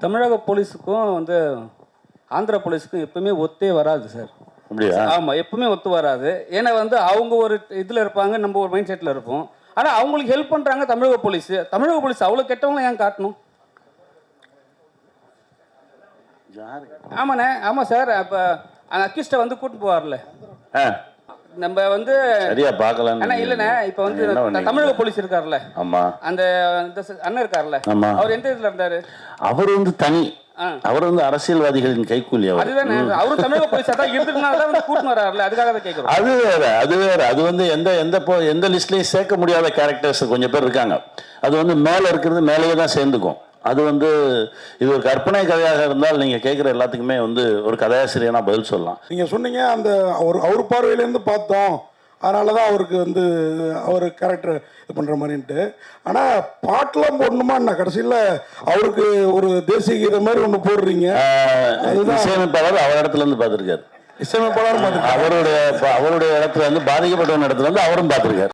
தமிழக போலீஸுக்கும் வந்து ஆந்திர போலீஸுக்கும் எப்பவுமே ஒத்தே வராது சார். அப்படியா? ஆமாம், எப்பவுமே ஒத்து வராது. ஏன்னா வந்து அவங்க ஒரு இதில் இருப்பாங்க, நம்ம ஒரு மைண்ட் செட்டில் இருப்போம். ஆனால் அவங்களுக்கு ஹெல்ப் பண்ணுறாங்க தமிழக போலீஸு. தமிழக போலீஸ் அவ்வளோ கெட்டவங்களும் ஏன் காட்டணும்? ஆமாண்ணே, ஆமாம் சார். அப்போ அந்த அக்யூஸ்டை வந்து கூட்டிட்டு போவார்ல, நம்ம வந்து சரியா பார்க்கலாம். அண்ணா இல்லைண்ணே, இப்போ வந்து தமிழக போலீஸ் இருக்கார்ல, ஆமா, அந்த அண்ணன் இருக்கார்ல, அவர் எந்த இதில் இருந்தார்? அவர் வந்து தனி, அவர் வந்து அரசியல்வாதிகளின் கைக்கூலி. அதுதானே, அவரும் தமிழக போலீஸா தான் இருந்ததுனால தான் வந்து கூட்டின்னு வராருல, அதுக்காக தான் கேட்குறோம். அது வேற, அது வேற. அது வந்து எந்த லிஸ்ட்லையும் சேர்க்க முடியாத கேரக்டர்ஸ் கொஞ்சம் பேர் இருக்காங்க. அது வந்து மேலே இருக்கிறது மேலேயே தான் சேர்ந்துக்கும். அது வந்து இது ஒரு கற்பனை கதையாக இருந்தால் நீங்கள் கேட்குற எல்லாத்துக்குமே வந்து ஒரு கதையாசிரியனா பதில் சொல்லலாம். நீங்கள் சொன்னீங்க அந்த அவர் பார்வையிலேருந்து பார்த்தோம், அதனால தான் அவருக்கு வந்து அவர் கேரக்டர் இது பண்ணுற மாதிரின்ட்டு. ஆனால் பாட்டெலாம் போடணுமா என்ன? கடைசியில் அவருக்கு ஒரு தேசிய கீதை மாதிரி ஒன்று போடுறீங்க. இசையமைப்பாளர் அவர் இடத்துல இருந்து பார்த்துருக்காரு. இசையமைப்பாளர் அவருடைய இடத்துல வந்து பாதிக்கப்பட்ட இடத்துல இருந்து அவரும் பார்த்துருக்காரு.